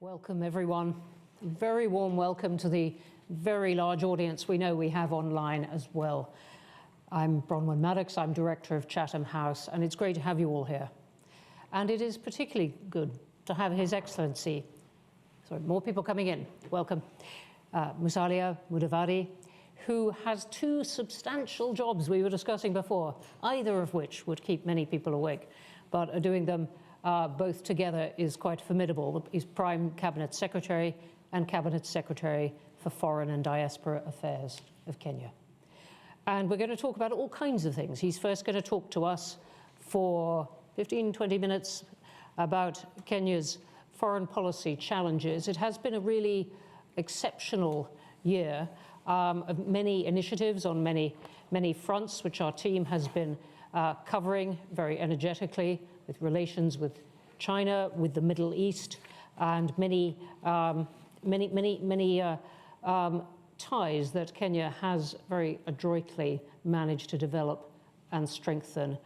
Welcome, everyone. Very warm welcome to the very large audience we know we have online as well. I'm Bronwyn Maddox, I'm Director of Chatham House, and it's great to have you all here. And it is particularly good to have His Excellency, sorry, more people coming in, welcome, Musalia Mudavadi, who has two substantial jobs we were discussing before, either of which would keep many people awake, but doing them both together is quite formidable. He's Prime Cabinet Secretary and Cabinet Secretary for Foreign and Diaspora Affairs of Kenya. And we're going to talk about all kinds of things. He's first going to talk to us for 15, 20 minutes about Kenya's foreign policy challenges. It has been a really exceptional year of many initiatives on many fronts, which our team has been covering very energetically, with relations with China, with the Middle East, and many ties that Kenya has very adroitly managed to develop and strengthen.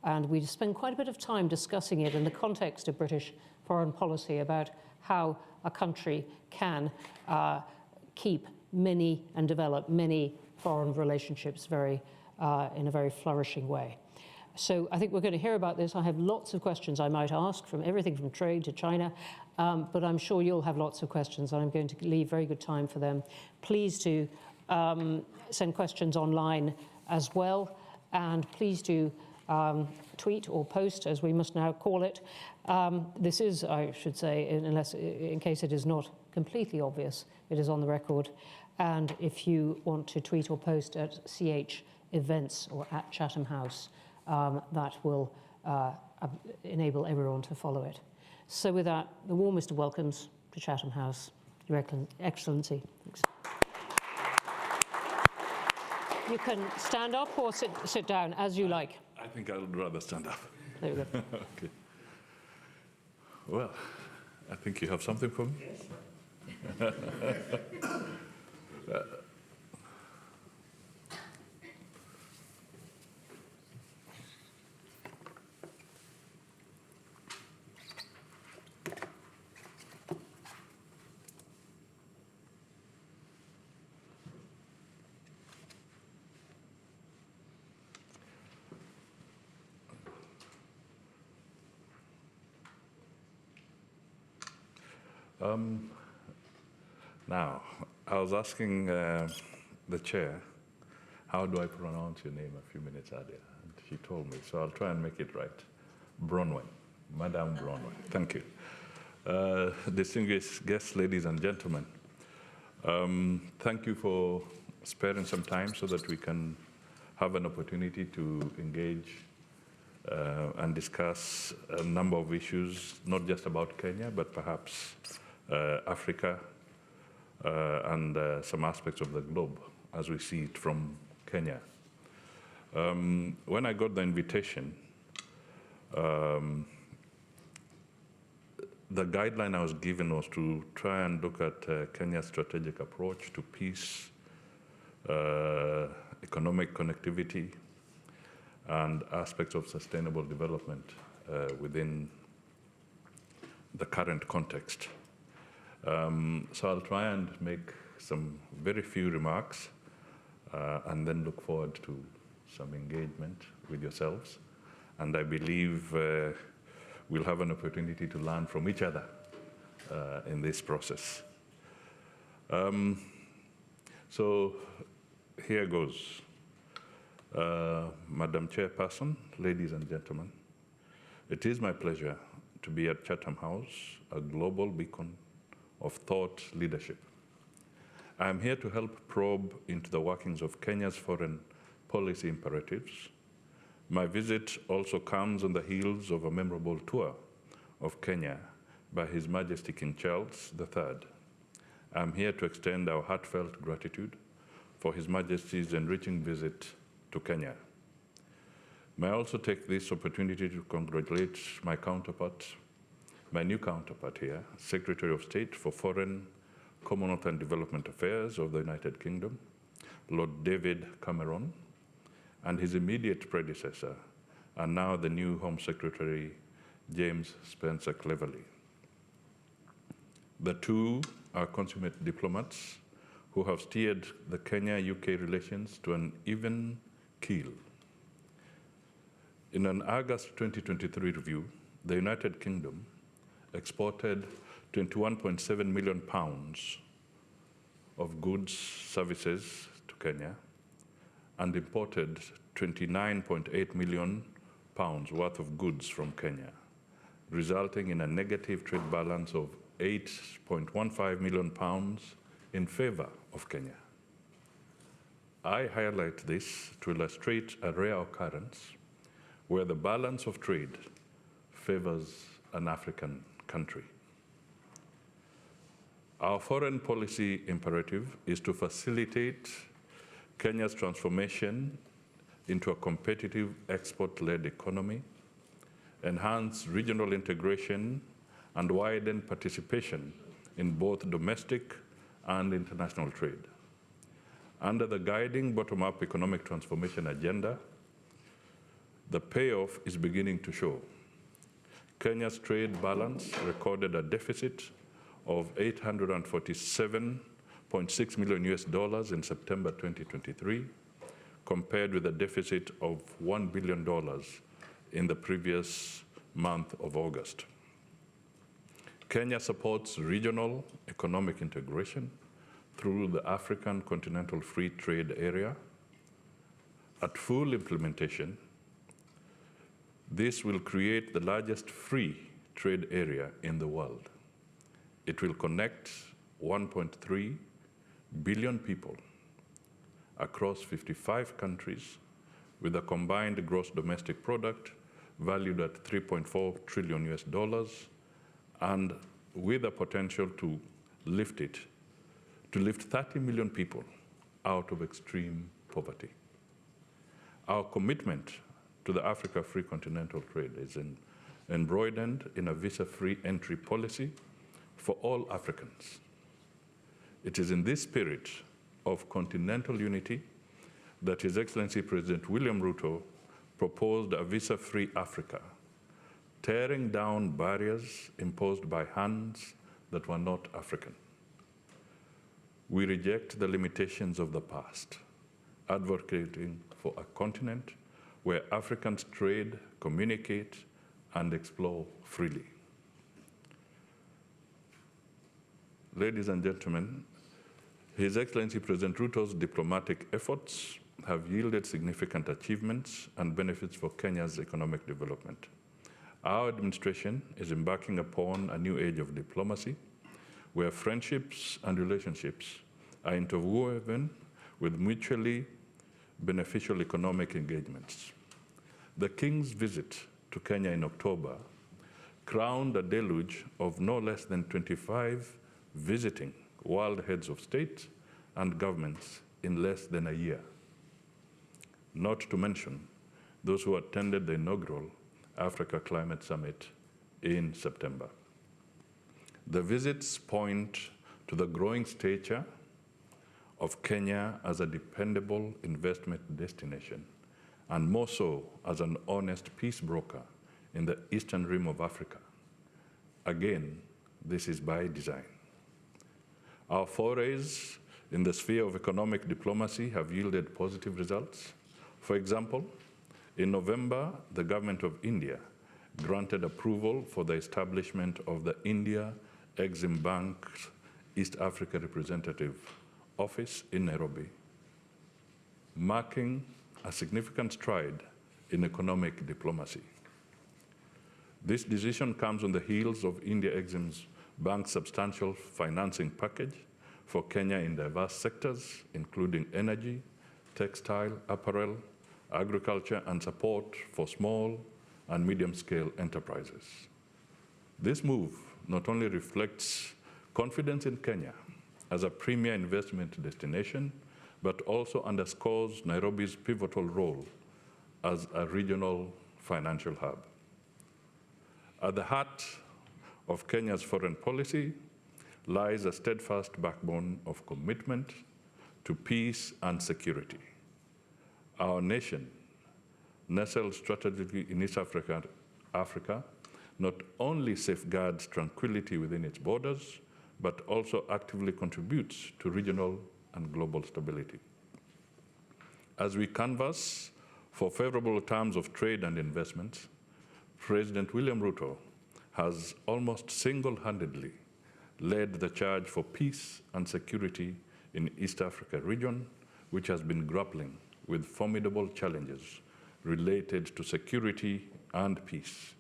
And we spend quite a bit of time discussing it in the context of British foreign policy about how a country can keep many and develop many foreign relationships in a very flourishing way. So I think we're going to hear about this. I have lots of questions I might ask, from everything from trade to China, but I'm sure you'll have lots of questions, and I'm going to leave very good time for them. Please do send questions online as well, and please do tweet or post, as we must now call it. This is, I should say, in case it is not completely obvious, it is on the record. And if you want to tweet or post at CH Events or at Chatham House, that will enable everyone to follow it. So with that, the warmest of welcomes to Chatham House, Your Excellency. Thanks. You can stand up or sit down, as you like. I think I would rather stand up. There we go. Okay. Well, I think you have something for me? Yes. Now, I was asking the chair, how do I pronounce your name a few minutes earlier? And she told me, so I'll try and make it right. Bronwyn, Madame Bronwyn. Thank you. Distinguished guests, ladies and gentlemen, thank you for sparing some time so that we can have an opportunity to engage and discuss a number of issues, not just about Kenya, but perhaps Africa, and some aspects of the globe as we see it from Kenya. When I got the invitation, the guideline I was given was to try and look at Kenya's strategic approach to peace, economic connectivity, and aspects of sustainable development within the current context. So I'll try and make some very few remarks and then look forward to some engagement with yourselves. And I believe we'll have an opportunity to learn from each other in this process. So here goes. Madam Chairperson, ladies and gentlemen, it is my pleasure to be at Chatham House, a global beacon of thought leadership. I am here to help probe into the workings of Kenya's foreign policy imperatives. My visit also comes on the heels of a memorable tour of Kenya by His Majesty King Charles III. I am here to extend our heartfelt gratitude for His Majesty's enriching visit to Kenya. May I also take this opportunity to congratulate my counterpart, my new counterpart here, Secretary of State for Foreign, Commonwealth and Development Affairs of the United Kingdom, Lord David Cameron, and his immediate predecessor, and now the new Home Secretary, James Spencer Cleverly. The two are consummate diplomats who have steered the Kenya-UK relations to an even keel. In an August 2023 review, the United Kingdom exported 21.7 million pounds of goods, services to Kenya and imported 29.8 million pounds worth of goods from Kenya, resulting in a negative trade balance of 8.15 million pounds in favor of Kenya. I highlight this to illustrate a rare occurrence where the balance of trade favors an African country. Our foreign policy imperative is to facilitate Kenya's transformation into a competitive export-led economy, enhance regional integration, and widen participation in both domestic and international trade. Under the guiding bottom-up economic transformation agenda, the payoff is beginning to show. Kenya's trade balance recorded a deficit of $847.6 million in September 2023, compared with a deficit of $1 billion in the previous month of August. Kenya supports regional economic integration through the African Continental Free Trade Area. At full implementation, this will create the largest free trade area in the world. It will connect 1.3 billion people across 55 countries with a combined gross domestic product valued at $3.4 trillion and with a potential to lift 30 million people out of extreme poverty. Our commitment to the Africa Free Continental Trade is embroidered in a visa-free entry policy for all Africans. It is in this spirit of continental unity that His Excellency President William Ruto proposed a visa-free Africa, tearing down barriers imposed by hands that were not African. We reject the limitations of the past, advocating for a continent where Africans trade, communicate, and explore freely. Ladies and gentlemen, His Excellency President Ruto's diplomatic efforts have yielded significant achievements and benefits for Kenya's economic development. Our administration is embarking upon a new age of diplomacy, where friendships and relationships are interwoven with mutually beneficial economic engagements. The King's visit to Kenya in October crowned a deluge of no less than 25 visiting world heads of state and governments in less than a year, not to mention those who attended the inaugural Africa Climate Summit in September. The visits point to the growing stature of Kenya as a dependable investment destination, and more so as an honest peace broker in the eastern rim of Africa. Again, this is by design. Our forays in the sphere of economic diplomacy have yielded positive results. For example, in November, the government of India granted approval for the establishment of the India Exim Bank's East Africa Representative Office in Nairobi, marking a significant stride in economic diplomacy. This decision comes on the heels of India Exim Bank's substantial financing package for Kenya in diverse sectors, including energy, textile, apparel, agriculture, and support for small and medium-scale enterprises. This move not only reflects confidence in Kenya as a premier investment destination, but also underscores Nairobi's pivotal role as a regional financial hub. At the heart of Kenya's foreign policy lies a steadfast backbone of commitment to peace and security. Our nation, nestled strategically in East Africa, not only safeguards tranquility within its borders, but also actively contributes to regional and global stability. As we canvass for favorable terms of trade and investment, President William Ruto has almost single-handedly led the charge for peace and security in East Africa region, which has been grappling with formidable challenges related to security and peace.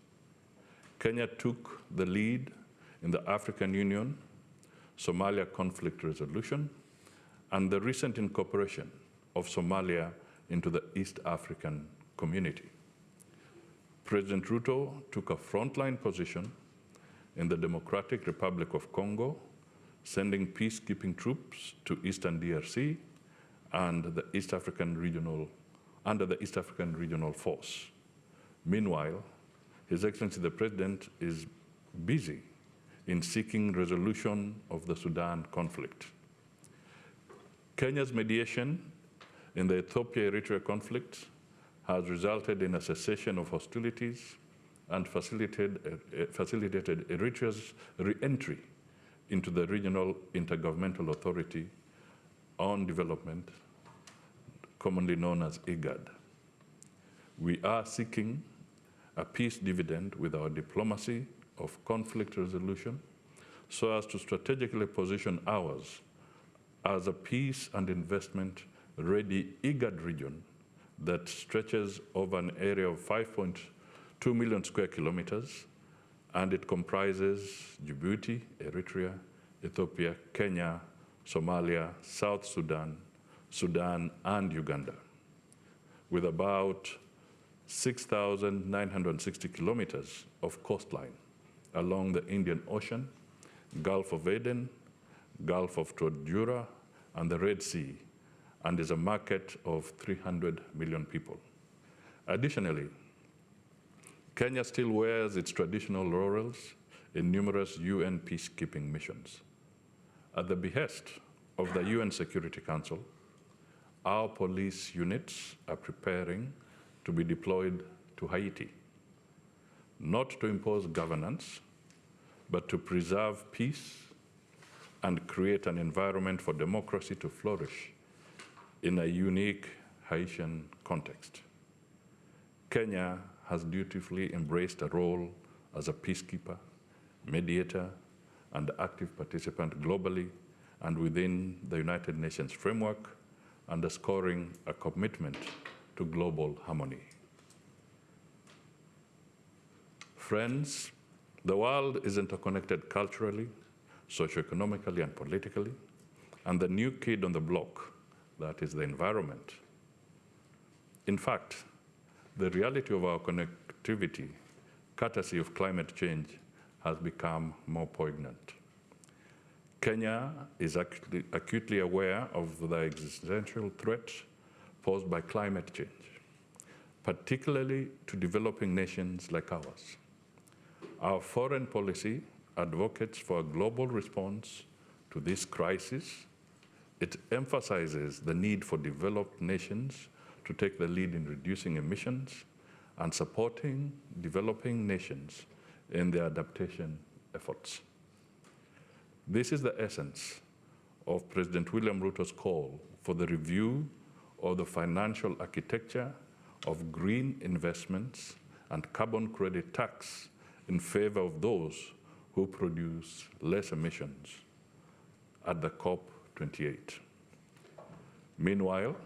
Kenya took the lead in the African Union, Somalia conflict resolution, and the recent incorporation of Somalia into the East African community. President Ruto took a frontline position in the Democratic Republic of Congo, sending peacekeeping troops to Eastern DRC and the East African Regional, under the East African Regional Force. Meanwhile, His Excellency the President is busy in seeking resolution of the Sudan conflict. Kenya's mediation in the Ethiopia-Eritrea conflict has resulted in a cessation of hostilities and facilitated Eritrea's re-entry into the Regional Intergovernmental Authority on Development, commonly known as IGAD. We are seeking a peace dividend with our diplomacy of conflict resolution so as to strategically position ours as a peace and investment ready IGAD region that stretches over an area of 5.2 million square kilometers, and it comprises Djibouti, Eritrea, Ethiopia, Kenya, Somalia, South Sudan, Sudan, and Uganda, with about 6,960 kilometers of coastline along the Indian Ocean, Gulf of Aden, Gulf of Todjura, and the Red Sea, and is a market of 300 million people. Additionally, Kenya still wears its traditional laurels in numerous UN peacekeeping missions. At the behest of the UN Security Council, our police units are preparing to be deployed to Haiti, not to impose governance, but to preserve peace and create an environment for democracy to flourish in a unique Haitian context. Kenya has dutifully embraced a role as a peacekeeper, mediator, and active participant globally and within the United Nations framework, underscoring a commitment to global harmony. Friends, the world is interconnected culturally, socioeconomically, and politically, and the new kid on the block, that is the environment. In fact, the reality of our connectivity, courtesy of climate change, has become more poignant. Kenya is acutely aware of the existential threat posed by climate change, particularly to developing nations like ours. Our foreign policy advocates for a global response to this crisis. It emphasizes the need for developed nations to take the lead in reducing emissions and supporting developing nations in their adaptation efforts. This is the essence of President William Ruto's call for the review of the financial architecture of green investments and carbon credit tax in favor of those who produce less emissions at the COP28. Meanwhile,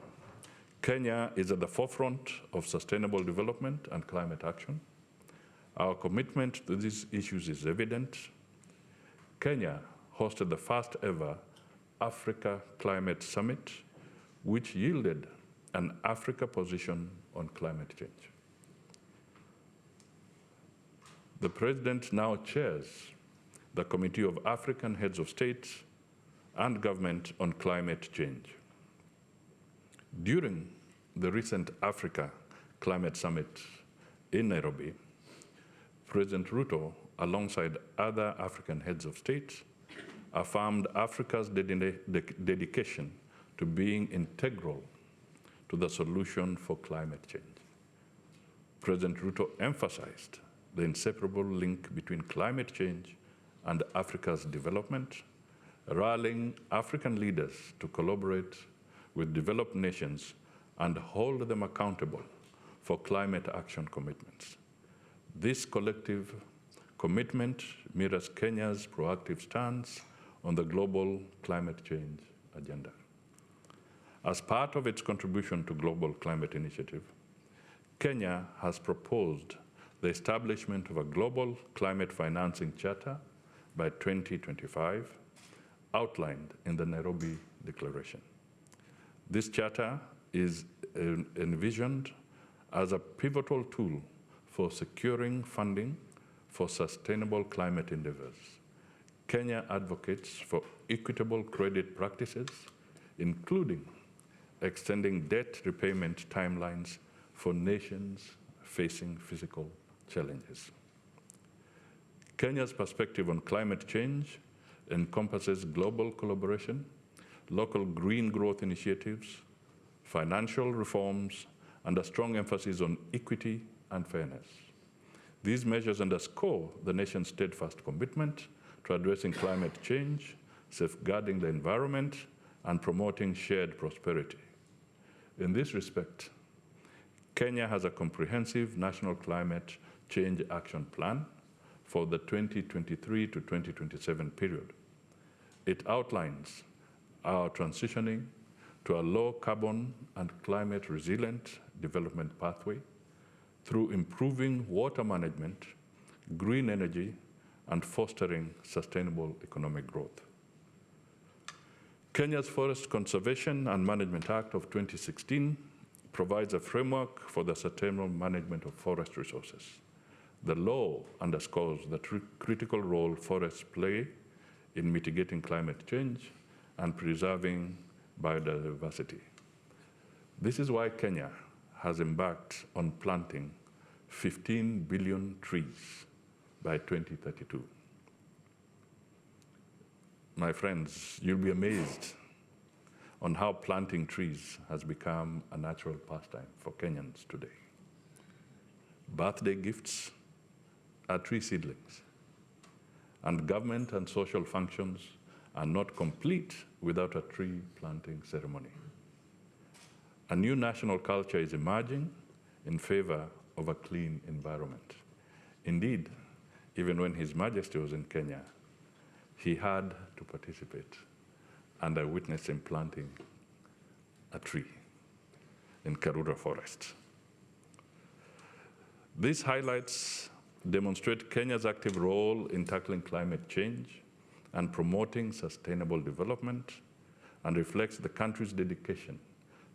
Kenya is at the forefront of sustainable development and climate action. Our commitment to these issues is evident. Kenya hosted the first ever Africa Climate Summit, which yielded an Africa position on climate change. The President now chairs the Committee of African Heads of State and Government on Climate Change. During the recent Africa Climate Summit in Nairobi, President Ruto, alongside other African heads of state, affirmed Africa's dedication to being integral to the solution for climate change. President Ruto emphasized the inseparable link between climate change and Africa's development rallying African leaders to collaborate with developed nations and hold them accountable for climate action commitments. This collective commitment mirrors Kenya's proactive stance on the global climate change agenda. As part of its contribution to Global Climate Initiative, Kenya has proposed the establishment of a global climate financing charter by 2025, outlined in the Nairobi Declaration. This charter is envisioned as a pivotal tool for securing funding for sustainable climate endeavors. Kenya advocates for equitable credit practices, including extending debt repayment timelines for nations facing physical challenges. Kenya's perspective on climate change encompasses global collaboration, local green growth initiatives, financial reforms, and a strong emphasis on equity and fairness. These measures underscore the nation's steadfast commitment to addressing climate change, safeguarding the environment, and promoting shared prosperity. In this respect, Kenya has a comprehensive national climate change action plan for the 2023 to 2027 period. It outlines our transitioning to a low carbon and climate resilient development pathway through improving water management, green energy, and fostering sustainable economic growth. Kenya's Forest Conservation and Management Act of 2016 provides a framework for the sustainable management of forest resources. The law underscores the critical role forests play in mitigating climate change and preserving biodiversity. This is why Kenya has embarked on planting 15 billion trees by 2032. My friends, you'll be amazed on how planting trees has become a natural pastime for Kenyans today. Birthday gifts are tree seedlings, and government and social functions are not complete without a tree planting ceremony. A new national culture is emerging in favor of a clean environment. Indeed, even when His Majesty was in Kenya, he had to participate, and I witnessed him planting a tree in Karura Forest. These highlights demonstrate Kenya's active role in tackling climate change and promoting sustainable development, and reflects the country's dedication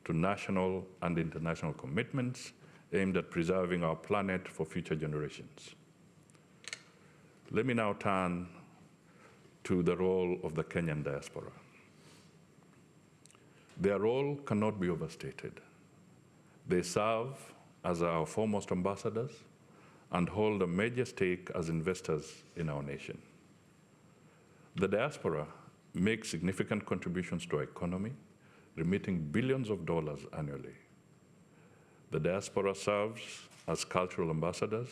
to national and international commitments aimed at preserving our planet for future generations. Let me now turn to the role of the Kenyan diaspora. Their role cannot be overstated. They serve as our foremost ambassadors and hold a major stake as investors in our nation. The diaspora makes significant contributions to our economy, remitting billions of dollars annually. The diaspora serves as cultural ambassadors,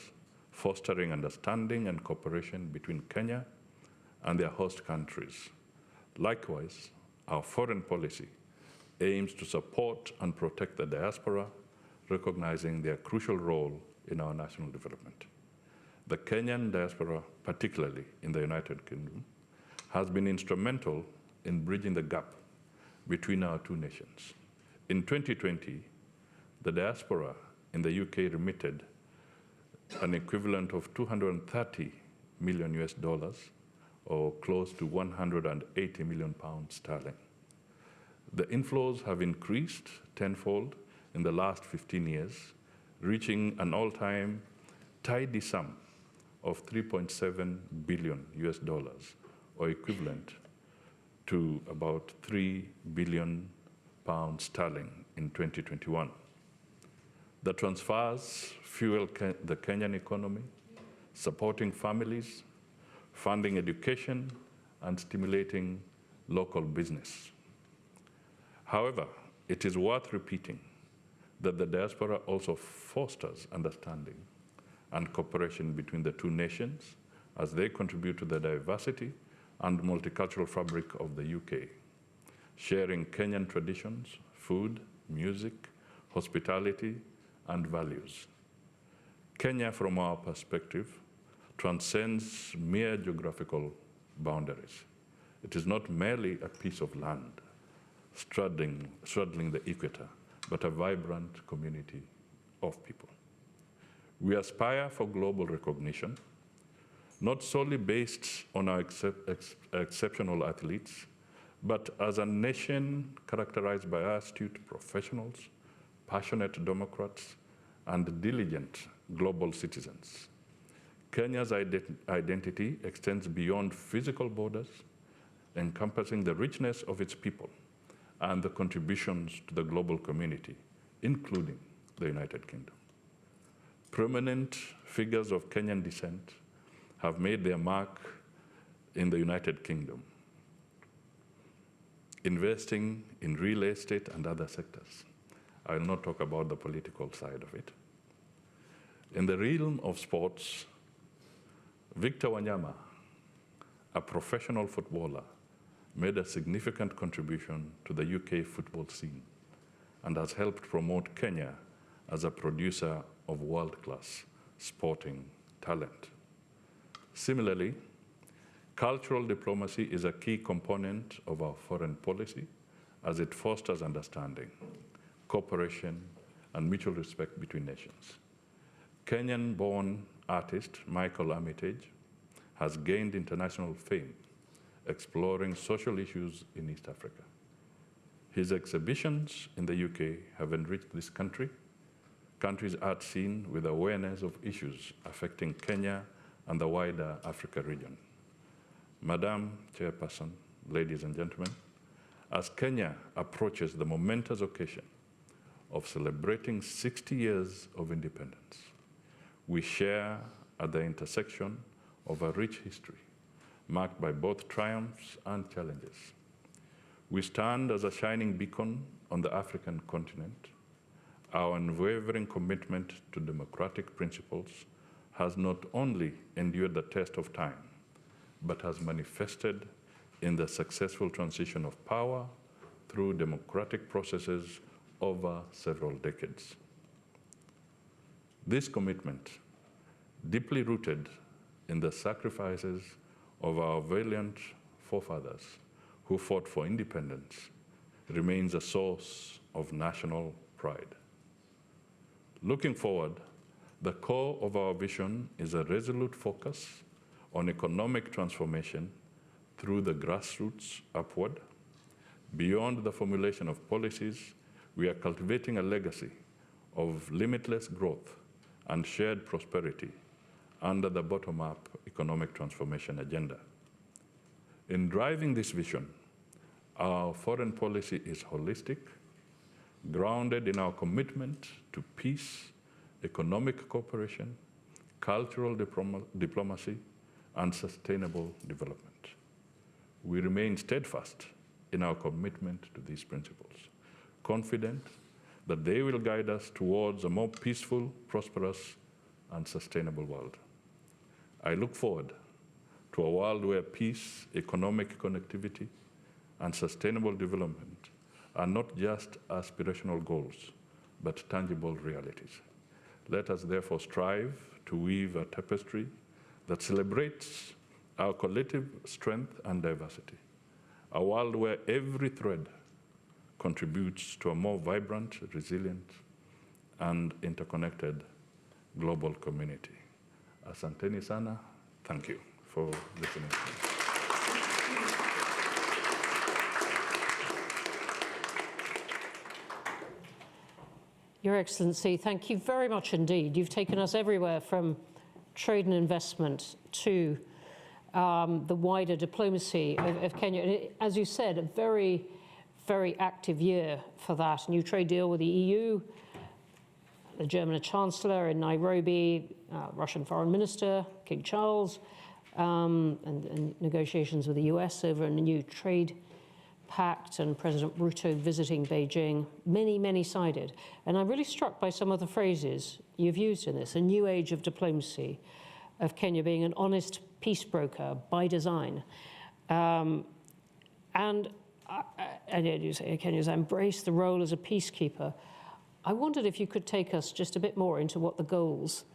fostering understanding and cooperation between Kenya and their host countries. Likewise, our foreign policy aims to support and protect the diaspora, recognizing their crucial role in our national development. The Kenyan diaspora, particularly in the United Kingdom, has been instrumental in bridging the gap between our two nations. In 2020, the diaspora in the UK remitted an equivalent of 230 million US dollars, or close to 180 million pounds sterling. The inflows have increased tenfold in the last 15 years, reaching an all-time tidy sum of 3.7 billion US dollars, or equivalent to about 3 billion pounds sterling in 2021. The transfers fuel the Kenyan economy, supporting families, funding education, and stimulating local business. However, it is worth repeating that the diaspora also fosters understanding and cooperation between the two nations as they contribute to the diversity and multicultural fabric of the UK, sharing Kenyan traditions, food, music, hospitality, and values. Kenya, from our perspective, transcends mere geographical boundaries. It is not merely a piece of land straddling the equator, but a vibrant community of people. We aspire for global recognition, not solely based on our exceptional athletes, but as a nation characterized by astute professionals, passionate democrats, and diligent global citizens. Kenya's identity extends beyond physical borders, encompassing the richness of its people and the contributions to the global community, including the United Kingdom. Prominent figures of Kenyan descent have made their mark in the United Kingdom, investing in real estate and other sectors. I will not talk about the political side of it. In the realm of sports, Victor Wanyama, a professional footballer, made a significant contribution to the UK football scene and has helped promote Kenya as a producer of world-class sporting talent. Similarly, cultural diplomacy is a key component of our foreign policy as it fosters understanding, cooperation, and mutual respect between nations. Kenyan-born artist Michael Armitage has gained international fame exploring social issues in East Africa. His exhibitions in the UK have enriched this country's art scene with awareness of issues affecting Kenya and the wider Africa region. Madam Chairperson, ladies and gentlemen, as Kenya approaches the momentous occasion of celebrating 60 years of independence, we share at the intersection of a rich history marked by both triumphs and challenges. We stand as a shining beacon on the African continent. Our unwavering commitment to democratic principles has not only endured the test of time, but has manifested in the successful transition of power through democratic processes over several decades. This commitment, deeply rooted in the sacrifices of our valiant forefathers who fought for independence, remains a source of national pride. Looking forward, the core of our vision is a resolute focus on economic transformation through the grassroots upward. Beyond the formulation of policies, we are cultivating a legacy of limitless growth and shared prosperity under the bottom-up economic transformation agenda. In driving this vision, our foreign policy is holistic, grounded in our commitment to peace, economic cooperation, cultural diplomacy, and sustainable development. We remain steadfast in our commitment to these principles, confident that they will guide us towards a more peaceful, prosperous, and sustainable world. I look forward to a world where peace, economic connectivity, and sustainable development are not just aspirational goals, but tangible realities. Let us therefore strive to weave a tapestry that celebrates our collective strength and diversity, a world where every thread contributes to a more vibrant, resilient, and interconnected global community. Asanteni sana. Thank you for listening. Your Excellency, thank you very much indeed. You've taken us everywhere from trade and investment to the wider diplomacy of Kenya. And as you said, a very, very active year for that. New trade deal with the EU, the German Chancellor in Nairobi, Russian Foreign Minister, King Charles, and negotiations with the US over a new trade pact, and President Ruto visiting Beijing, many-sided. And I'm really struck by some of the phrases you've used in this, a new age of diplomacy, of Kenya being an honest peace broker by design. And you say Kenya's embraced the role as a peacekeeper. I wondered if you could take us just a bit more into what the goals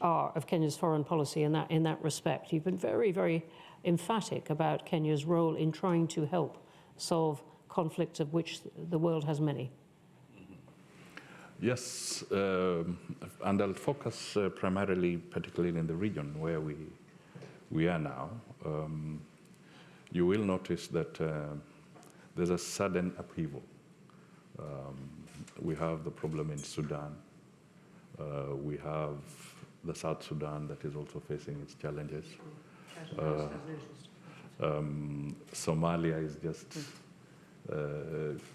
are of Kenya's foreign policy in that respect. You've been very, very emphatic about Kenya's role in trying to help solve conflicts of which the world has many. Yes, and I'll focus primarily, particularly in the region where we are now. You will notice that there's a sudden upheaval. We have the problem in Sudan. We have the South Sudan that is also facing its challenges. Somalia is just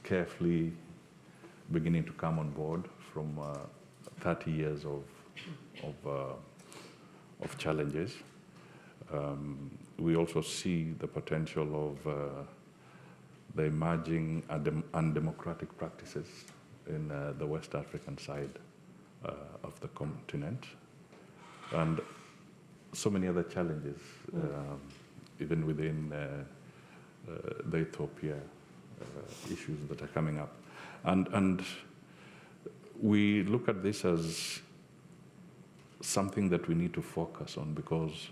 carefully beginning to come on board from 30 years of challenges. We also see the potential of the emerging undemocratic practices in the West African side of the continent, and so many other challenges, even within the Ethiopia issues that are coming up. And we look at this as something that we need to focus on, because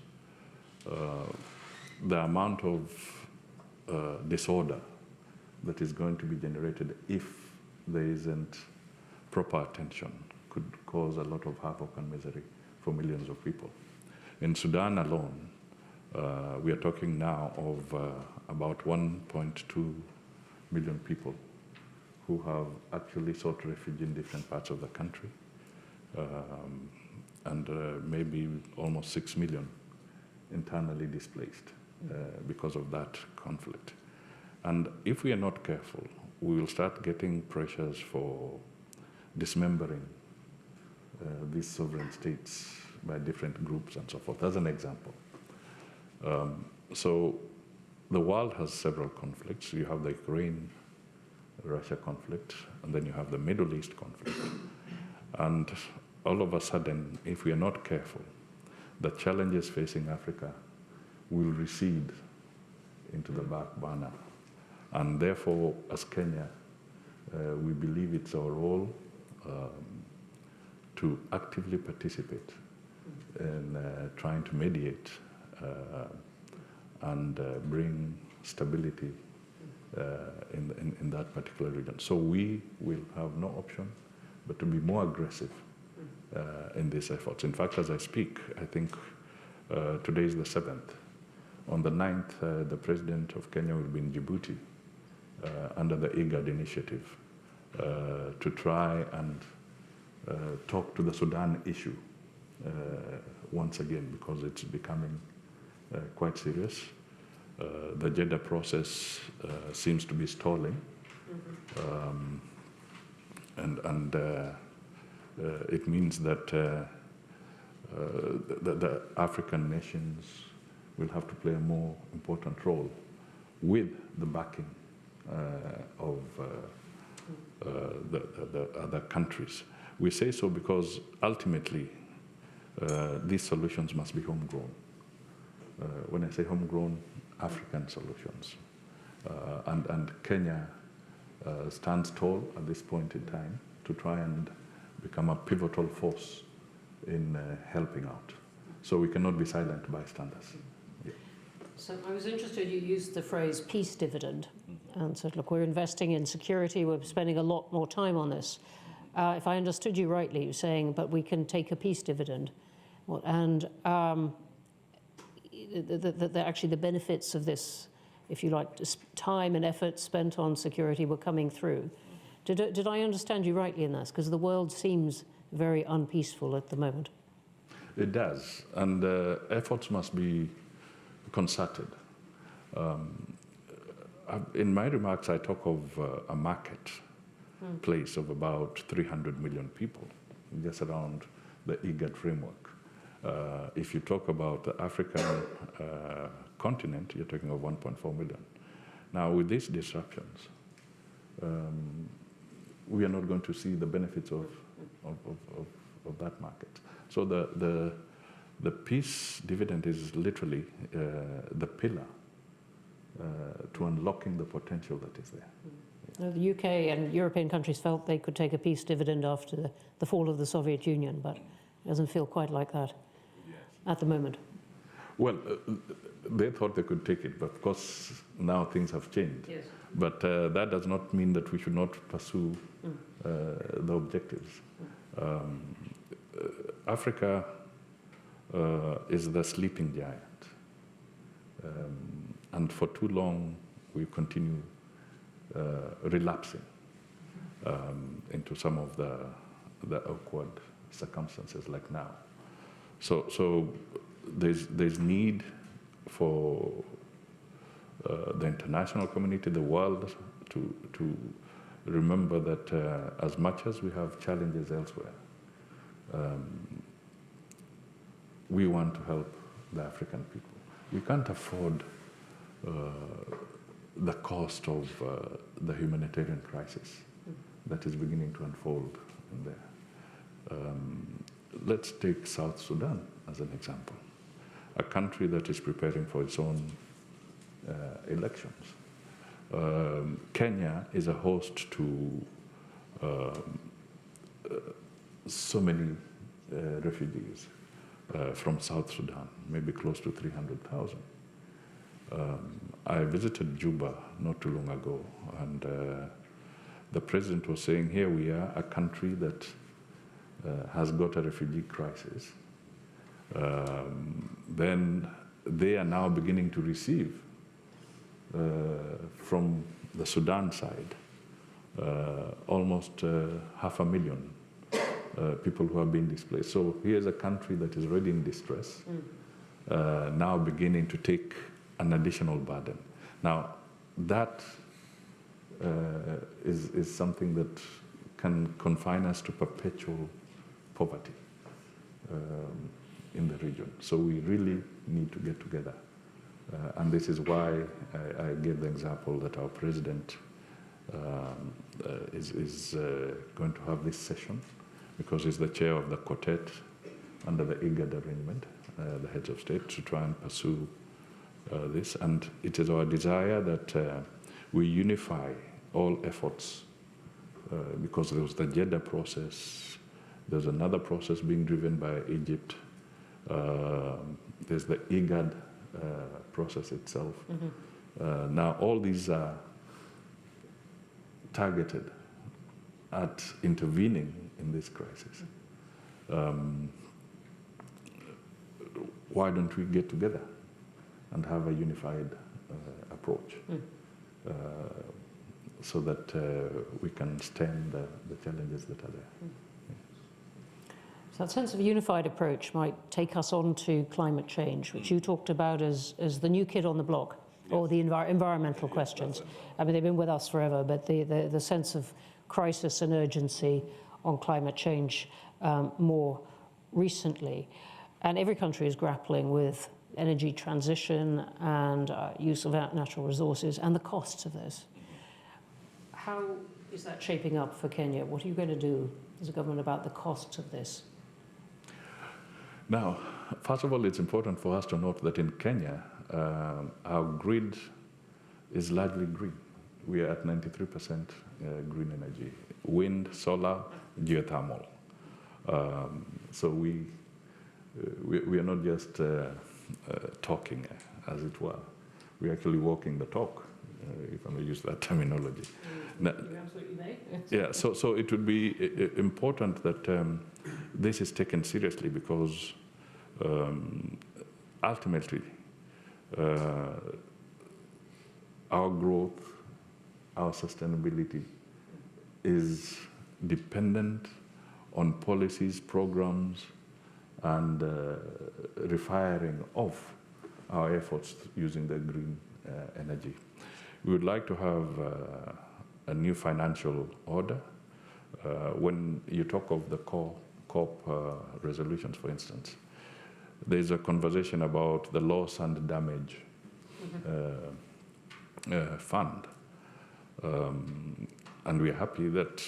the amount of disorder that is going to be generated if there isn't proper attention could cause a lot of havoc and misery for millions of people. In Sudan alone, we are talking now of about 1.2 million people who have actually sought refuge in different parts of the country, and maybe almost 6 million internally displaced because of that conflict. And if we are not careful, we will start getting pressures for dismembering these sovereign states by different groups and so forth, as an example. So the world has several conflicts. You have the Ukraine-Russia conflict, and then you have the Middle East conflict. And all of a sudden, if we are not careful, the challenges facing Africa will recede into the back burner. And therefore, as Kenya, we believe it's our role to actively participate in trying to mediate and bring stability in that particular region. So we will have no option but to be more aggressive in these efforts. In fact, as I speak, I think today is the 7th. On the 9th, the President of Kenya will be in Djibouti under the IGAD initiative to try and talk to the Sudan issue once again, because it's becoming quite serious. The Jeddah process seems to be stalling, and it means that the African nations will have to play a more important role with the backing of the other countries. We say so because ultimately these solutions must be homegrown. When I say homegrown, African solutions. And Kenya stands tall at this point in time to try and become a pivotal force in helping out. So we cannot be silent bystanders. Yeah. So I was interested, you used the phrase peace dividend and said, look, we're investing in security, we're spending a lot more time on this. If I understood you rightly, you're saying, but we can take a peace dividend. And actually the benefits of this, if you like, time and effort spent on security were coming through. Did I understand you rightly in this? Because the world seems very unpeaceful at the moment. It does, and efforts must be concerted. In my remarks, I talk of a marketplace of about 300 million people, just around the IGAD framework. If you talk about the African continent, you're talking of 1.4 million. Now, with these disruptions, we are not going to see the benefits of that market. So the peace dividend is literally the pillar to unlocking the potential that is there. The UK and European countries felt they could take a peace dividend after the fall of the Soviet Union, but it doesn't feel quite like that at the moment. Well, they thought they could take it, but of course now things have changed. Yes. But that does not mean that we should not pursue the objectives. Africa is the sleeping giant. And for too long, we continue relapsing into some of the awkward circumstances like now. So there's need for the international community, the world, to remember that as much as we have challenges elsewhere, we want to help the African people. We can't afford the cost of the humanitarian crisis that is beginning to unfold in there. Let's take South Sudan as an example, a country that is preparing for its own elections. Kenya is a host to so many refugees from South Sudan, maybe close to 300,000. I visited Juba not too long ago, and the president was saying, here we are, a country that has got a refugee crisis. Then they are now beginning to receive from the Sudan side almost 500,000 people who have been displaced. So here's a country that is already in distress, now beginning to take an additional burden. Now, that is something that can confine us to perpetual poverty in the region. So we really need to get together. And this is why I gave the example that our president is going to have this session, because he's the chair of the quartet under the IGAD arrangement, the heads of state, to try and pursue this. And it is our desire that we unify all efforts, because there was the Jeddah process, there's another process being driven by Egypt, there's the IGAD process itself. Now all these are targeted at intervening in this crisis. Why don't we get together and have a unified approach so that we can stem the challenges that are there. So that sense of a unified approach might take us on to climate change, which you talked about as the new kid on the block, or the environmental questions. I mean, they've been with us forever, but the sense of crisis and urgency on climate change more recently. And every country is grappling with energy transition and use of natural resources and the costs of this. How is that shaping up for Kenya? What are you going to do as a government about the costs of this? Now, first of all, it's important for us to note that in Kenya, our grid is largely green. We are at 93% green energy, wind, solar, geothermal. So we are not just talking, as it were. We're actually walking the talk, if I may use that terminology. You absolutely may. Yeah, so it would be important that this is taken seriously, because ultimately our growth, our sustainability is dependent on policies, programs, and refiring of our efforts using the green energy. We would like to have a new financial order. When you talk of the COP resolutions, for instance, there's a conversation about the loss and damage fund. And we're happy that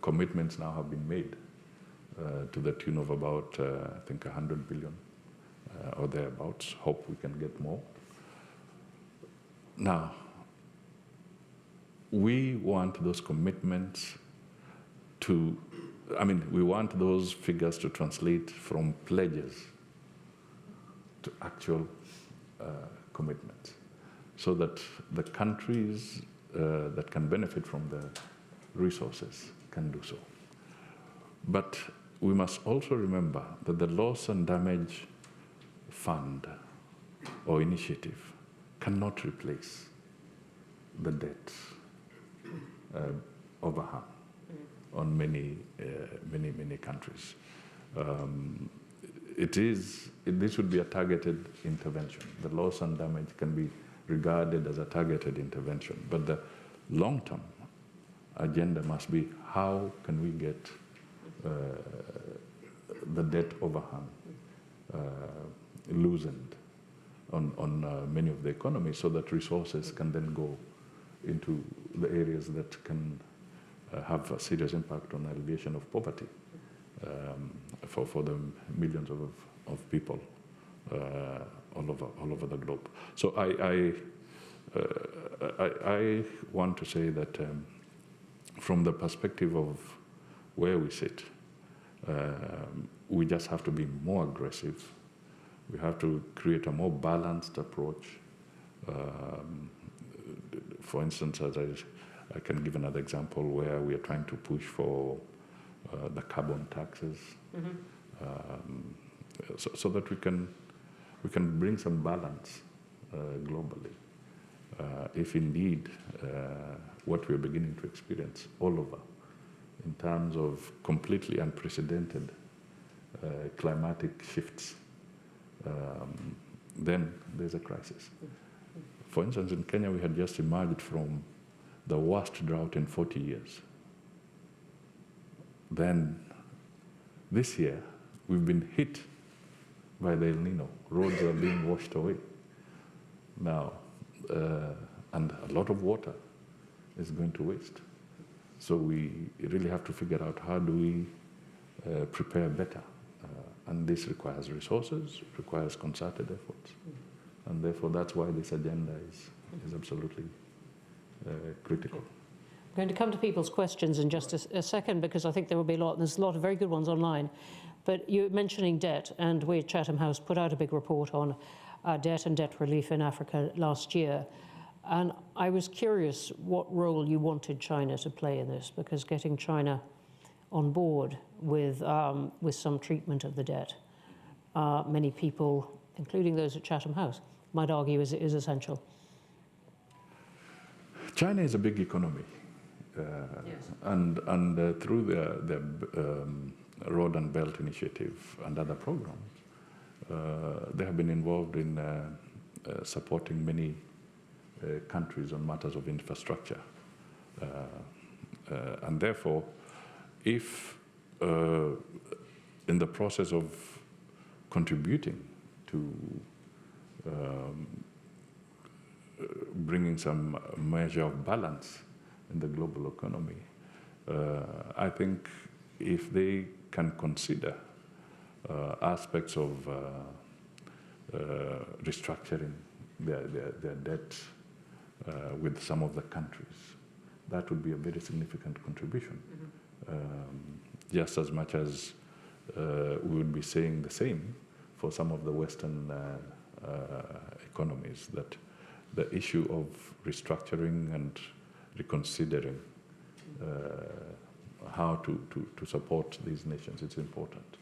commitments now have been made to the tune of about, I think, 100 billion or thereabouts. Hope we can get more. Now, we want those commitments to, we want those figures to translate from pledges to actual commitments, so that the countries that can benefit from the resources can do so. But we must also remember that the loss and damage fund or initiative cannot replace the debt overhang on many countries. This would be a targeted intervention. The loss and damage can be regarded as a targeted intervention, but the long-term agenda must be how can we get the debt overhang loosened on many of the economies, so that resources can then go into the areas that can have a serious impact on alleviation of poverty for the millions of people all over the globe. So I want to say that from the perspective of where we sit, we just have to be more aggressive. We have to create a more balanced approach. For instance, as I can give another example where we are trying to push for the carbon taxes, so that we can bring some balance globally. If indeed what we are beginning to experience all over, in terms of completely unprecedented climatic shifts, then there's a crisis. For instance, in Kenya, we had just emerged from the worst drought in 40 years. Then, this year, we've been hit by the El Nino. Roads are being washed away now, and a lot of water is going to waste. So we really have to figure out how do we prepare better. And this requires resources, requires concerted efforts. And therefore, that's why this agenda is absolutely critical. I'm going to come to people's questions in just a second, because I think there will be there's a lot of very good ones online. But you're mentioning debt, and we at Chatham House put out a big report on debt and debt relief in Africa last year. And I was curious what role you wanted China to play in this, because getting China on board with some treatment of the debt, many people, including those at Chatham House, might argue is essential. China is a big economy, Yes. and through the Road and Belt Initiative and other programs, they have been involved in supporting many countries on matters of infrastructure. And therefore, if in the process of contributing to bringing some measure of balance in the global economy, I think if they can consider aspects of restructuring their debt with some of the countries, that would be a very significant contribution. Just as much as we would be saying the same for some of the Western economies, that the issue of restructuring and reconsidering how to support these nations, it's important.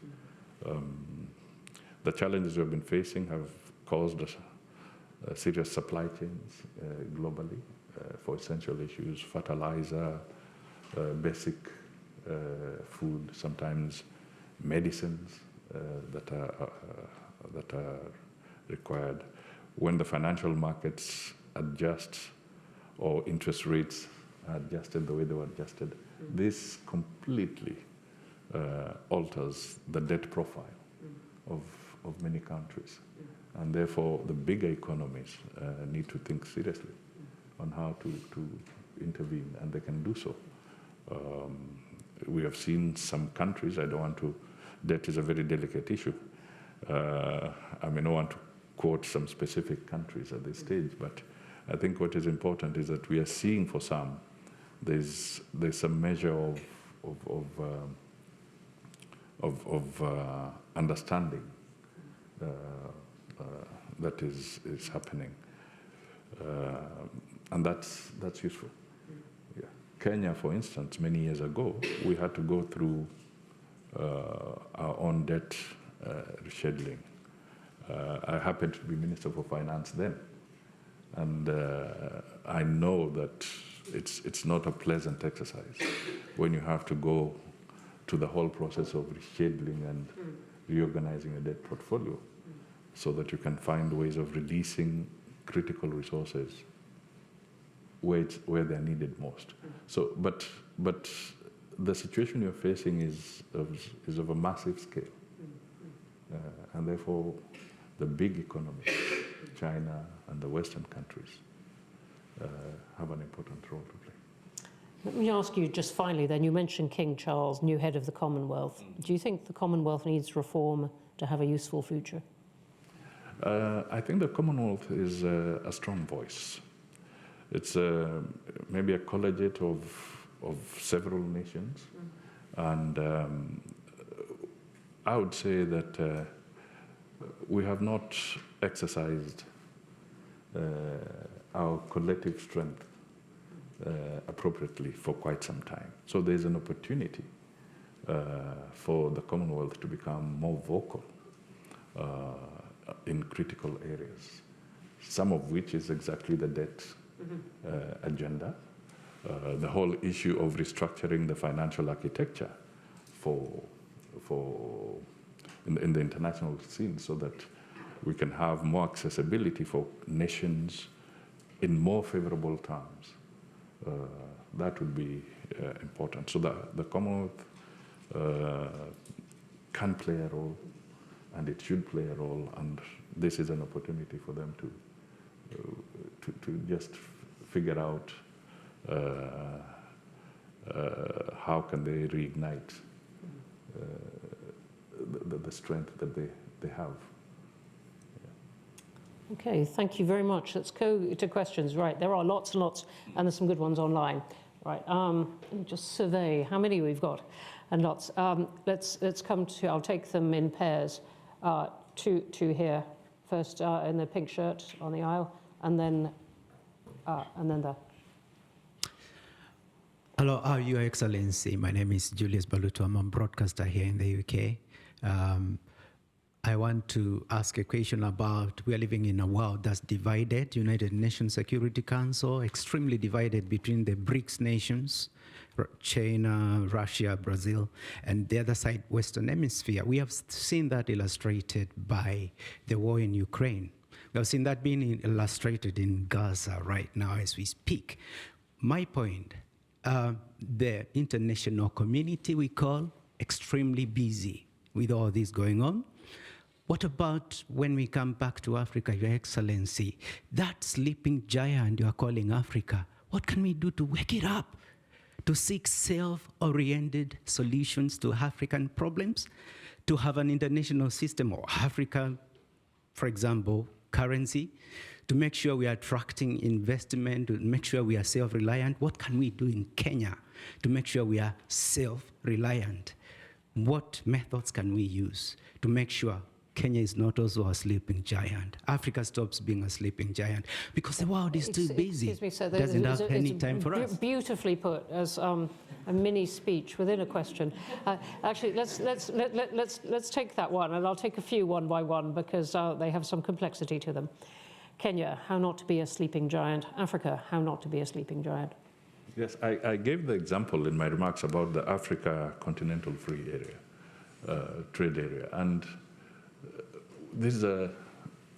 The challenges we've been facing have caused serious supply chains globally for essential issues, fertilizer, basic food, sometimes medicines that are required. When the financial markets adjust or interest rates are adjusted the way they were adjusted, this completely alters the debt profile of many countries. And therefore, the bigger economies need to think seriously on how to intervene, and they can do so. We have seen some countries, debt is a very delicate issue. I may not want to quote some specific countries at this stage, but I think what is important is that we are seeing for some, there's a measure of understanding that is happening, and that's useful. Yeah. Kenya, for instance, many years ago, we had to go through our own debt rescheduling. I happened to be Minister for Finance then, and I know that it's not a pleasant exercise when you have to go to the whole process of rescheduling and reorganizing a debt portfolio so that you can find ways of releasing critical resources where they're needed most. So, but the situation you're facing is of a massive scale, and therefore the big economies, China and the Western countries, have an important role to play. Let me ask you just finally then, you mentioned King Charles, new head of the Commonwealth. Do you think the Commonwealth needs reform to have a useful future? I think the Commonwealth is a strong voice. It's maybe a collegiate of several nations, and I would say that we have not exercised our collective strength appropriately for quite some time. So there's an opportunity for the Commonwealth to become more vocal in critical areas, some of which is exactly the debt agenda, the whole issue of restructuring the financial architecture in the international scene so that we can have more accessibility for nations in more favorable terms. That would be important. So the Commonwealth can play a role, and it should play a role, and this is an opportunity for them to just figure out how can they reignite the strength that they have. Okay, thank you very much. Let's go to questions. Right, there are lots and lots, and there's some good ones online. Right, let me just survey how many we've got, and lots. Let's come to. I'll take them in pairs. Two here. First, in the pink shirt on the aisle, and then there. Hello, Your Excellency. My name is Julius Baluto. I'm a broadcaster here in the UK. I want to ask a question about, we are living in a world that's divided, United Nations Security Council, extremely divided between the BRICS nations, China, Russia, Brazil, and the other side, Western Hemisphere. We have seen that illustrated by the war in Ukraine. We have seen that being illustrated in Gaza right now as we speak. My point, the international community, we call, extremely busy with all this going on. What about when we come back to Africa, Your Excellency? That sleeping giant you are calling Africa, what can we do to wake it up, to seek self-oriented solutions to African problems, to have an international system or African, for example, currency, to make sure we are attracting investment, to make sure we are self-reliant? What can we do in Kenya to make sure we are self-reliant? What methods can we use to make sure Kenya is not also a sleeping giant? Africa stops being a sleeping giant because the world is too busy. Excuse me, sir. Doesn't have any time for us. Beautifully put as a mini speech within a question. Actually, let's take that one, and I'll take a few one by one because they have some complexity to them. Kenya, how not to be a sleeping giant. Africa, how not to be a sleeping giant. Yes, I gave the example in my remarks about the Africa Continental Free Area, trade area, and these are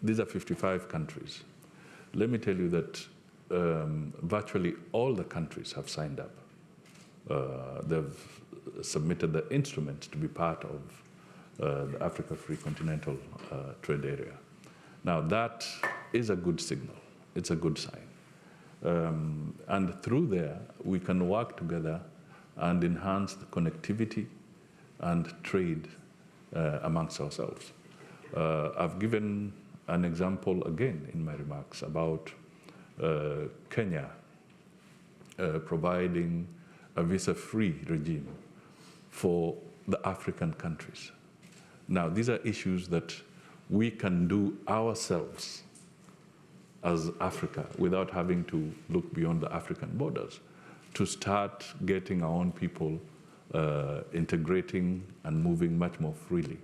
55 countries. Let me tell you that virtually all the countries have signed up. They've submitted the instruments to be part of the Africa Free Continental Trade Area. Now that is a good signal. It's a good sign. And through there, we can work together and enhance the connectivity and trade amongst ourselves. I've given an example again in my remarks about Kenya providing a visa-free regime for the African countries. Now, these are issues that we can do ourselves as Africa without having to look beyond the African borders to start getting our own people integrating and moving much more freely.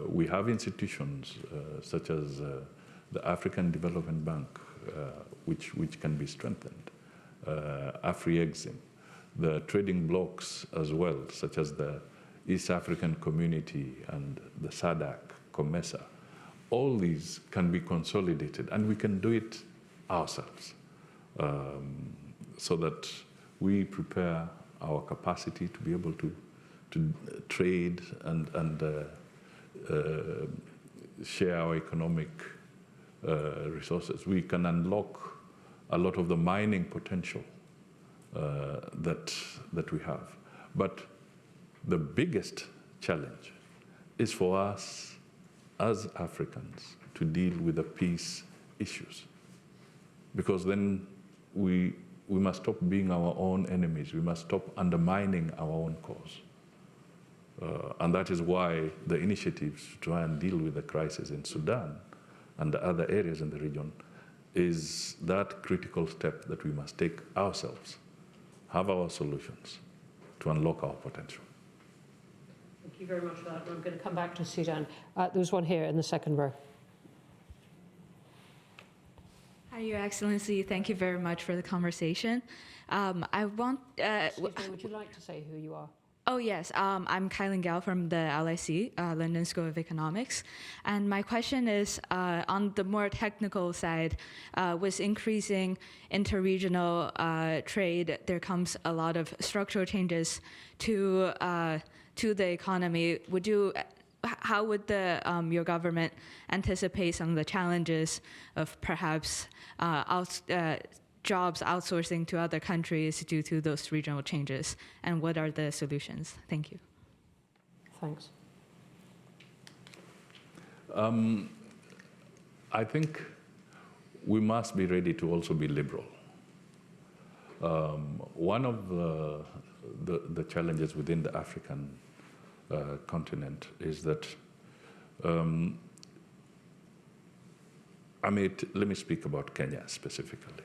We have institutions such as the African Development Bank, which can be strengthened, AfCFTA, the trading blocs as well, such as the East African Community and the SADC, COMESA. All these can be consolidated, and we can do it ourselves, so that we prepare our capacity to be able to trade and share our economic resources. We can unlock a lot of the mining potential that we have. But the biggest challenge is for us as Africans to deal with the peace issues, because then we must stop being our own enemies. We must stop undermining our own cause. And that is why the initiatives to try and deal with the crisis in Sudan and the other areas in the region is that critical step that we must take ourselves, have our solutions to unlock our potential. Thank you very much for that. I'm going to come back to Sudan. There's one here in the second row. Hi, Your Excellency. Thank you very much for the conversation. Excuse me, would you like to say who you are? Oh, yes. I'm Kylan Gao from the LSE, London School of Economics. And my question is, on the more technical side, with increasing interregional trade, there comes a lot of structural changes to the economy. How would your government anticipate some of the challenges of perhaps jobs outsourcing to other countries due to those regional changes, and what are the solutions? Thank you. Thanks. I think we must be ready to also be liberal. One of the challenges within the African continent is that, let me speak about Kenya specifically.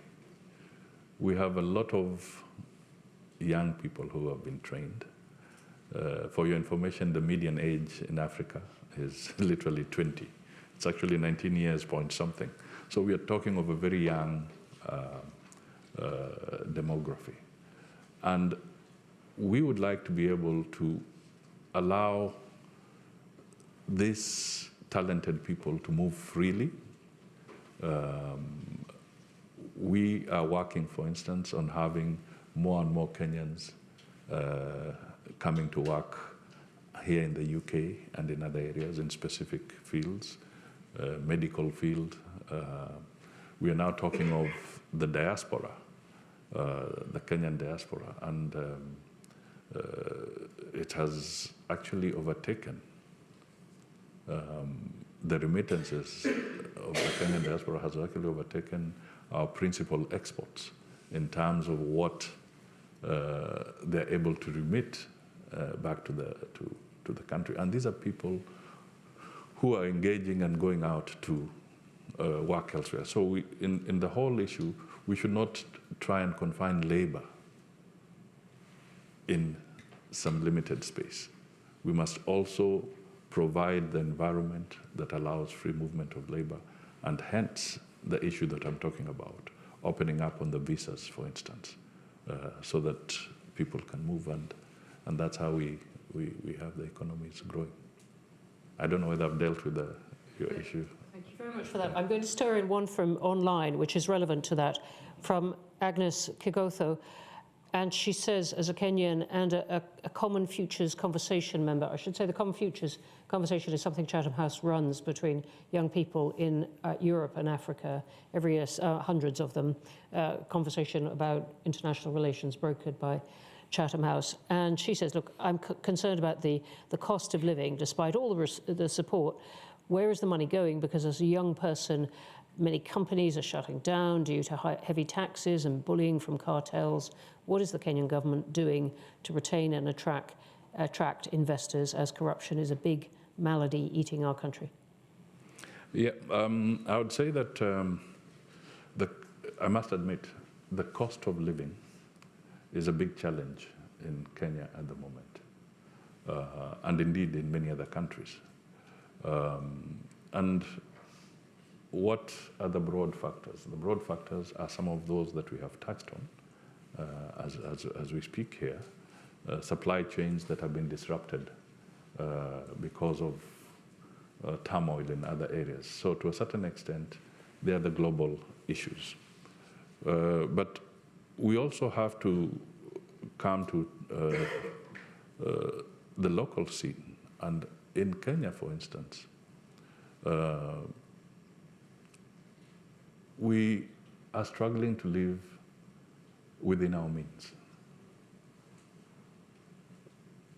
We have a lot of young people who have been trained. For your information, the median age in Africa is literally 20. It's actually 19 years point something. So we are talking of a very young demography. And we would like to be able to allow these talented people to move freely. We are working, for instance, on having more and more Kenyans coming to work here in the UK and in other areas in specific fields, medical field. We are now talking of the diaspora, the Kenyan diaspora, and it has actually overtaken the remittances of the Kenyan diaspora has actually overtaken our principal exports in terms of what they're able to remit back to the country. And these are people who are engaging and going out to work elsewhere. So in the whole issue, we should not try and confine labor in some limited space. We must also provide the environment that allows free movement of labor, and hence the issue that I'm talking about, opening up on the visas, for instance, so that people can move, and that's how we have the economies growing. I don't know whether I've dealt with your issue. Thank you very much for that. I'm going to stir in one from online, which is relevant to that, from Agnes Kigotho. And she says, as a Kenyan and a Common Futures conversation member, I should say the Common Futures conversation is something Chatham House runs between young people in Europe and Africa every year, hundreds of them, conversation about international relations brokered by Chatham House. And she says, look, I'm concerned about the cost of living, despite all the support. Where is the money going? Because as a young person, Many companies are shutting down due to heavy taxes and bullying from cartels. What is the Kenyan government doing to retain and attract investors, as corruption is a big malady eating our country? Yeah, I would say that I must admit, the cost of living is a big challenge in Kenya at the moment, and indeed in many other countries. And what are the broad factors? The broad factors are some of those that we have touched on as we speak here. Supply chains that have been disrupted because of turmoil in other areas. So to a certain extent, they are the global issues. But we also have to come to the local scene. And in Kenya, for instance, we are struggling to live within our means.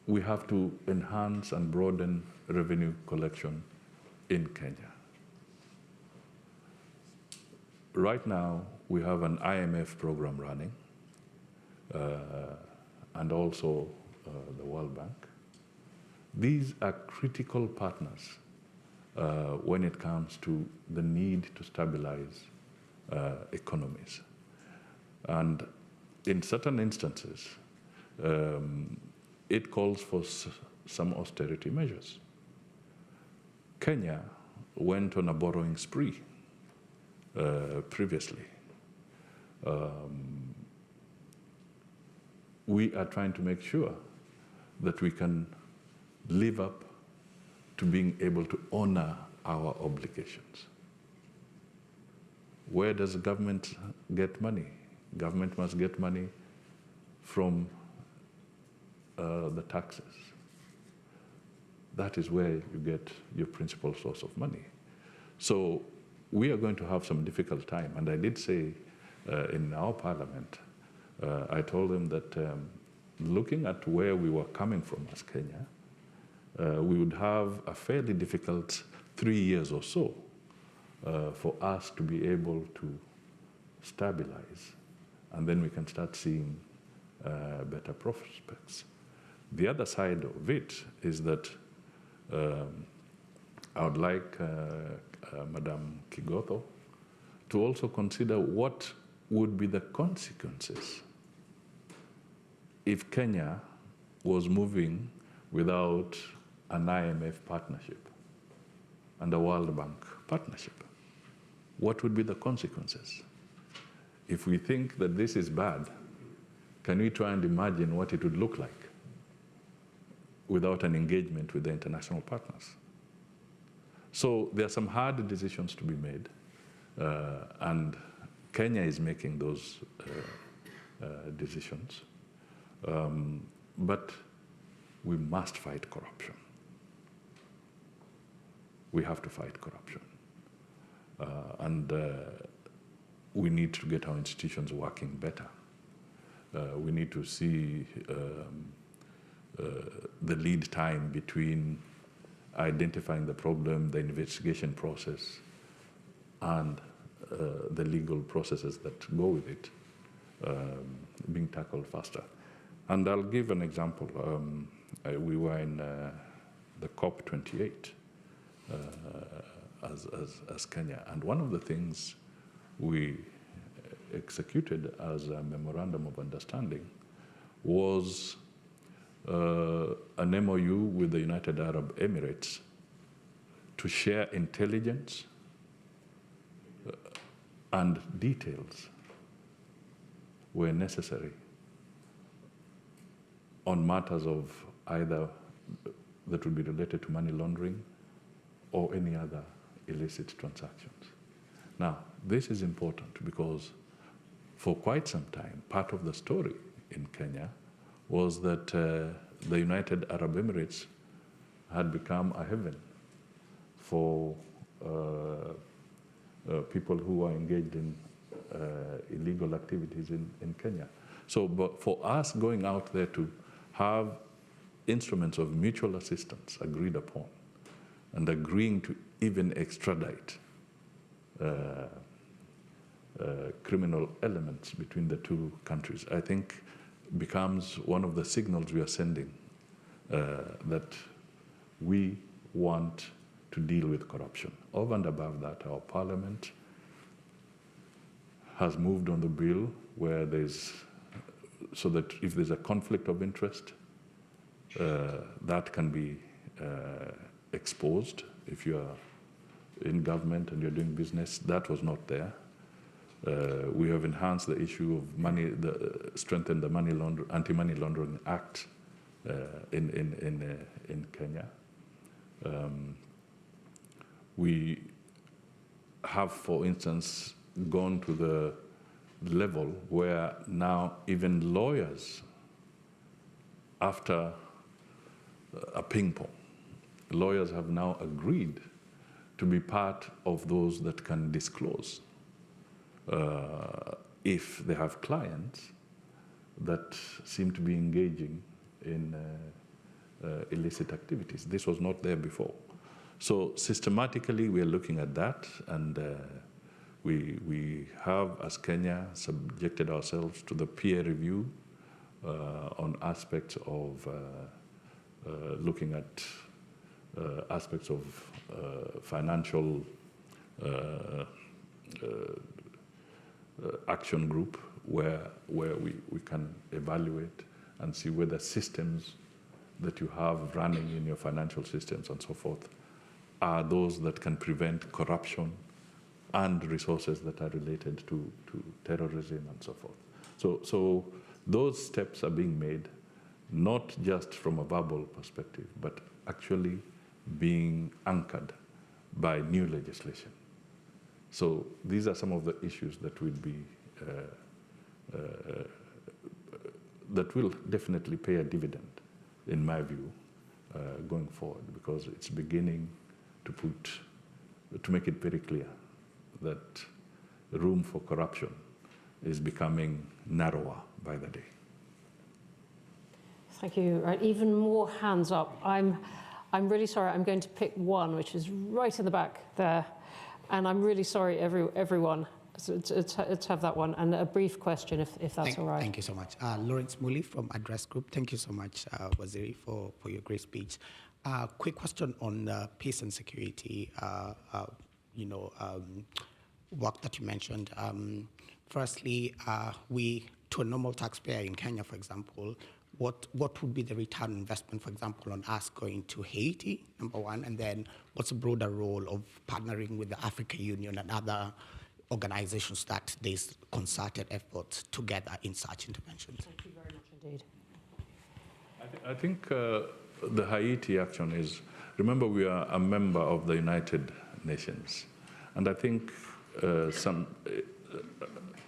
We have to enhance and broaden revenue collection in Kenya. Right now, we have an IMF program running, and also the World Bank. These are critical partners when it comes to the need to stabilize economies. And in certain instances, it calls for some austerity measures. Kenya went on a borrowing spree previously. We are trying to make sure that we can live up to being able to honor our obligations. Where does the government get money? Government must get money from the taxes. That is where you get your principal source of money. So we are going to have some difficult time. And I did say in our parliament, I told them that looking at where we were coming from as Kenya, we would have a fairly difficult 3 years or so for us to be able to stabilize, and then we can start seeing better prospects. The other side of it is that I would like Madam Kigotho to also consider what would be the consequences if Kenya was moving without an IMF partnership and a World Bank partnership. What would be the consequences? If we think that this is bad, can we try and imagine what it would look like without an engagement with the international partners? So there are some hard decisions to be made, and Kenya is making those decisions. But we must fight corruption. We have to fight corruption. And we need to get our institutions working better. We need to see the lead time between identifying the problem, the investigation process, and the legal processes that go with it being tackled faster. And I'll give an example. We were in the COP28 as Kenya, and one of the things we executed as a memorandum of understanding was an MOU with the United Arab Emirates to share intelligence and details where necessary on matters of either that would be related to money laundering or any other illicit transactions. Now, this is important because for quite some time, part of the story in Kenya was that the United Arab Emirates had become a heaven for people who are engaged in illegal activities in Kenya. So but for us going out there to have instruments of mutual assistance agreed upon and agreeing to even extradite criminal elements between the two countries, I think becomes one of the signals we are sending that we want to deal with corruption. Over and above that, our parliament has moved on the bill where so that if there's a conflict of interest, that can be exposed if you are in government and you're doing business. That was not there. We have enhanced the issue of strengthened the Anti-Money Laundering Act in Kenya. We have, for instance, gone to the level where now even lawyers, after a ping pong, lawyers have now agreed to be part of those that can disclose if they have clients that seem to be engaging in illicit activities. This was not there before. So systematically, we are looking at that, and we have, as Kenya, subjected ourselves to the peer review on aspects of looking at aspects of financial action group where we can evaluate and see whether systems that you have running in your financial systems and so forth are those that can prevent corruption and resources that are related to terrorism and so forth. So those steps are being made, not just from a verbal perspective, but actually being anchored by new legislation. So these are some of the issues that will be that will definitely pay a dividend, in my view, going forward, because it's beginning to make it very clear that the room for corruption is becoming narrower by the day. Thank you. Right, even more hands up. I'm really sorry. I'm going to pick one, which is right in the back there, and I'm really sorry, everyone. So let's have that one, and a brief question, if that's all right. Thank you so much. Lawrence Muli from Address Group. Thank you so much, Waziri, for your great speech. Quick question on peace and security, work that you mentioned. Firstly, to a normal taxpayer in Kenya, for example, what would be the return on investment, for example, on us going to Haiti, number one, and then what's the broader role of partnering with the African Union and other organizations that there's concerted efforts together in such interventions? Thank you very much indeed. I think the Haiti action is, remember, we are a member of the United Nations, and I think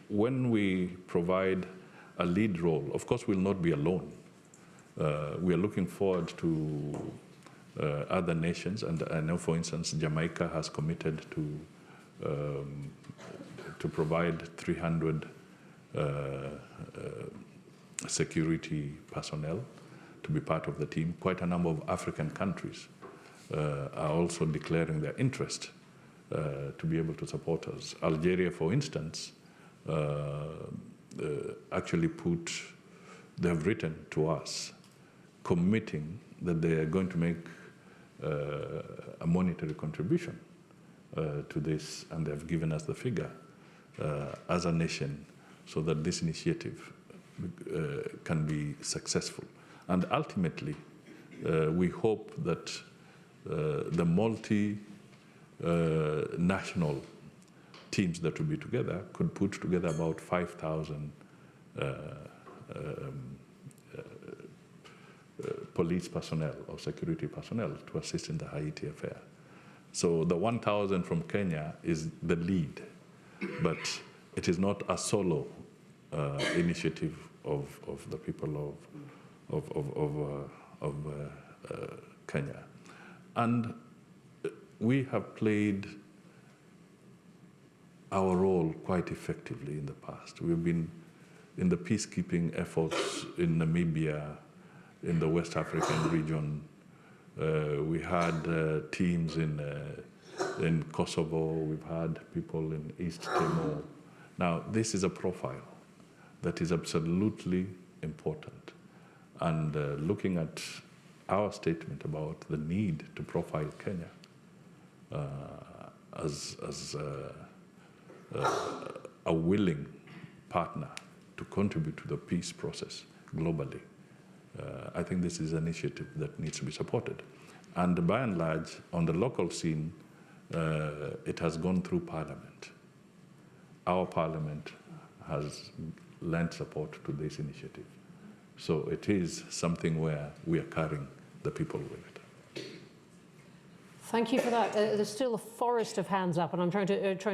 when we provide a lead role, of course we'll not be alone. We are looking forward to other nations, and I know, for instance, Jamaica has committed to provide 300 security personnel to be part of the team. Quite a number of African countries are also declaring their interest to be able to support us. Algeria, for instance, actually they have written to us committing that they are going to make a monetary contribution to this, and they have given us the figure as a nation so that this initiative can be successful. And ultimately, we hope that the multi-national teams that will be together could put together about 5,000 police personnel or security personnel to assist in the Haiti affair. So the 1,000 from Kenya is the lead, but it is not a solo initiative of the people of Kenya. And we have played our role quite effectively in the past. We've been in the peacekeeping efforts in Namibia, in the West African region. We had teams in in Kosovo, we've had people in East Timor. Now, this is a profile that is absolutely important. And looking at our statement about the need to profile Kenya as a willing partner to contribute to the peace process globally, I think this is an initiative that needs to be supported. And by and large, on the local scene, it has gone through Parliament. Our Parliament has lent support to this initiative. So it is something where we are carrying the people with it. Thank you for that. There's still a forest of hands up, and I'm trying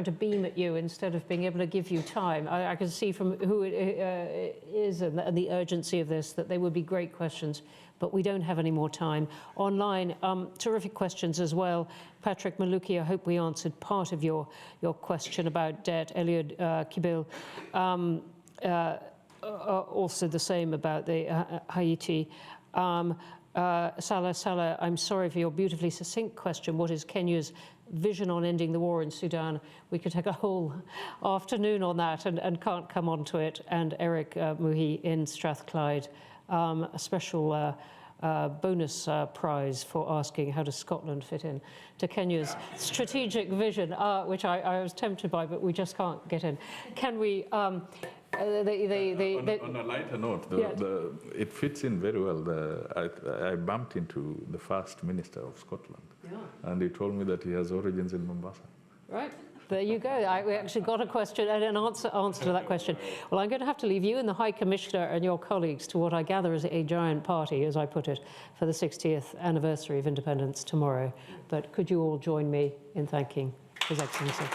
to beam at you instead of being able to give you time. I can see from who it is and the urgency of this that they would be great questions, but we don't have any more time. Online, terrific questions as well. Patrick Maluki, I hope we answered part of your question about debt. Eliud Kibil, also the same about the Haiti. Salah, I'm sorry for your beautifully succinct question. What is Kenya's vision on ending the war in Sudan? We could take a whole afternoon on that and can't come on to it. And Eric Muhi in Strathclyde, a special bonus prize for asking how does Scotland fit in to Kenya's strategic vision, which I was tempted by, but we just can't get in. Can we... on a lighter note, it fits in very well. I bumped into the First Minister of Scotland, and he told me that he has origins in Mombasa. Right, there you go. We actually got a question and an answer to that question. Well, I'm going to have to leave you and the High Commissioner and your colleagues to what I gather is a giant party, as I put it, for the 60th anniversary of independence tomorrow. But could you all join me in thanking His Excellency?